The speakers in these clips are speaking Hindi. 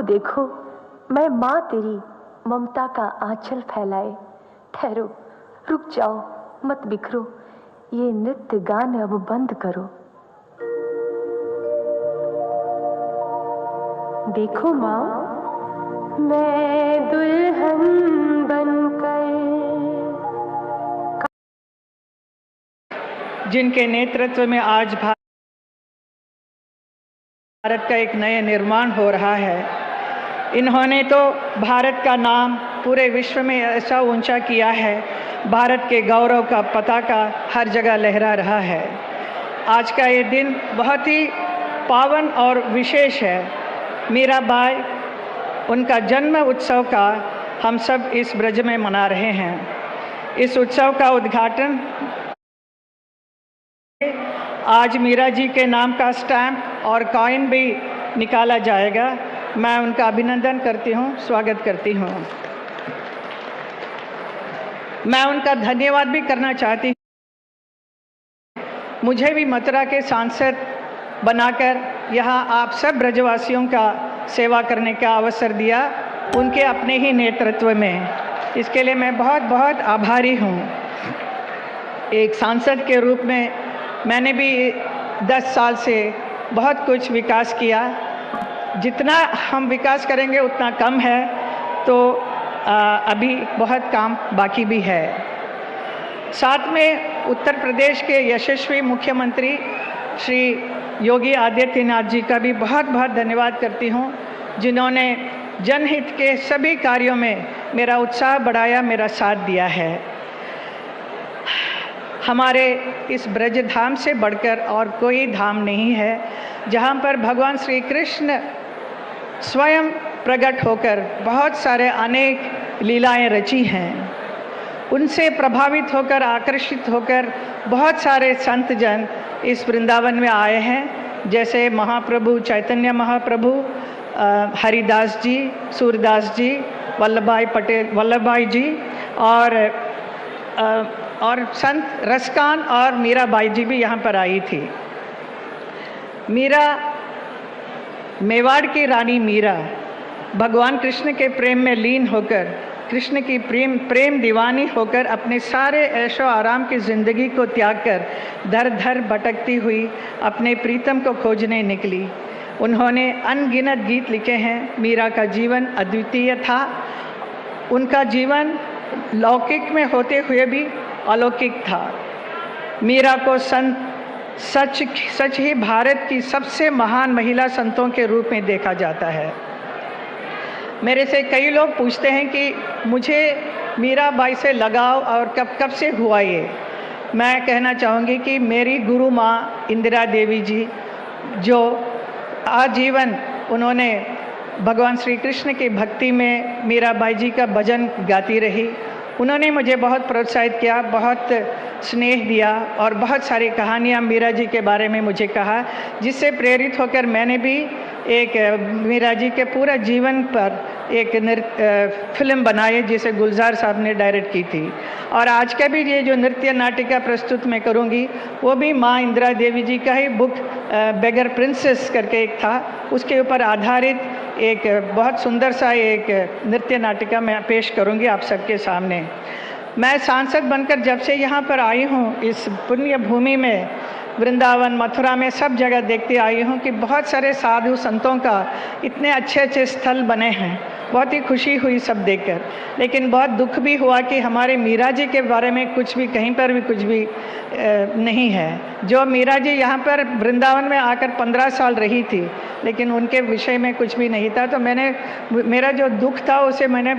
देखो, मैं माँ तेरी ममता का आंचल फैलाए। ठहरो, रुक जाओ, मत बिखरो, ये नृत्य गान अब बंद करो। देखो माँ, मैं दुल्हन बनकर, जिनके नेतृत्व में आज भारत का एक नया निर्माण हो रहा है। इन्होंने तो भारत का नाम पूरे विश्व में ऐसा ऊंचा किया है, भारत के गौरव का पताका हर जगह लहरा रहा है। आज का ये दिन बहुत ही पावन और विशेष है। मीराबाई, उनका जन्म उत्सव का हम सब इस ब्रज में मना रहे हैं। इस उत्सव का उद्घाटन आज मीरा जी के नाम का स्टैम्प और कॉइन भी निकाला जाएगा। मैं उनका अभिनंदन करती हूँ, स्वागत करती हूँ। मैं उनका धन्यवाद भी करना चाहती हूँ। मुझे भी मथुरा के सांसद बनाकर यहाँ आप सब ब्रजवासियों का सेवा करने का अवसर दिया, उनके अपने ही नेतृत्व में। इसके लिए मैं बहुत बहुत आभारी हूँ। एक सांसद के रूप में मैंने भी 10 साल से बहुत कुछ विकास किया। जितना हम विकास करेंगे उतना कम है, तो अभी बहुत काम बाकी भी है। साथ में उत्तर प्रदेश के यशस्वी मुख्यमंत्री श्री योगी आदित्यनाथ जी का भी बहुत बहुत धन्यवाद करती हूँ, जिन्होंने जनहित के सभी कार्यों में मेरा उत्साह बढ़ाया, मेरा साथ दिया है। हमारे इस ब्रज धाम से बढ़कर और कोई धाम नहीं है, जहाँ पर भगवान श्री कृष्ण स्वयं प्रकट होकर बहुत सारे अनेक लीलाएं रची हैं। उनसे प्रभावित होकर, आकर्षित होकर बहुत सारे संत जन इस वृंदावन में आए हैं, जैसे महाप्रभु चैतन्य महाप्रभु, हरिदास जी, सूरदास जी, वल्लभाई जी और संत रसकान और मीराबाई जी भी यहाँ पर आई थी। मीरा, मेवाड़ की रानी मीरा भगवान कृष्ण के प्रेम में लीन होकर, कृष्ण की प्रेम दीवानी होकर अपने सारे ऐशो आराम की ज़िंदगी को त्याग कर दर दर भटकती हुई अपने प्रीतम को खोजने निकली। उन्होंने अनगिनत गीत लिखे हैं। मीरा का जीवन अद्वितीय था। उनका जीवन लौकिक में होते हुए भी अलौकिक था। मीरा को सच ही भारत की सबसे महान महिला संतों के रूप में देखा जाता है। मेरे से कई लोग पूछते हैं कि मुझे मीराबाई से लगाव और कब से हुआ ये। मैं कहना चाहूँगी कि मेरी गुरु माँ इंदिरा देवी जी, जो आजीवन उन्होंने भगवान श्री कृष्ण की भक्ति में मीराबाई जी का भजन गाती रही, उन्होंने मुझे बहुत प्रोत्साहित किया, बहुत स्नेह दिया और बहुत सारी कहानियाँ मीरा जी के बारे में मुझे कहा, जिससे प्रेरित होकर मैंने भी एक मीरा जी के पूरा जीवन पर एक फिल्म बनाई, जिसे गुलजार साहब ने डायरेक्ट की थी। और आज का भी ये जो नृत्य नाटिका प्रस्तुत मैं करूँगी, वो भी माँ इंदिरा देवी जी का ही बुक बेगर प्रिंसेस करके एक था, उसके ऊपर आधारित एक बहुत सुंदर सा एक नृत्य नाटिका मैं पेश करूँगी आप सबके सामने। मैं सांसद बनकर जब से यहाँ पर आई हूँ, इस पुण्य भूमि में, वृंदावन मथुरा में सब जगह देखती आई हूँ कि बहुत सारे साधु संतों का इतने अच्छे अच्छे स्थल बने हैं। बहुत ही खुशी हुई सब देखकर, लेकिन बहुत दुख भी हुआ कि हमारे मीरा जी के बारे में कुछ भी, कहीं पर भी कुछ भी नहीं है। जो मीरा जी यहाँ पर वृंदावन में आकर 15 साल रही थी, लेकिन उनके विषय में कुछ भी नहीं था। तो मेरा जो दुख था उसे मैंने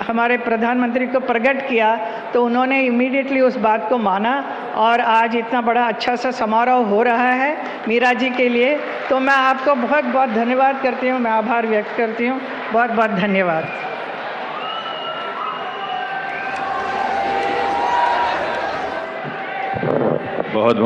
हमारे प्रधानमंत्री को प्रकट किया, तो उन्होंने इमीडिएटली उस बात को माना और आज इतना बड़ा अच्छा सा समारोह हो रहा है मीरा जी के लिए। तो मैं आपको बहुत बहुत धन्यवाद करती हूँ, मैं आभार व्यक्त करती हूँ। बहुत बहुत धन्यवाद। बहुत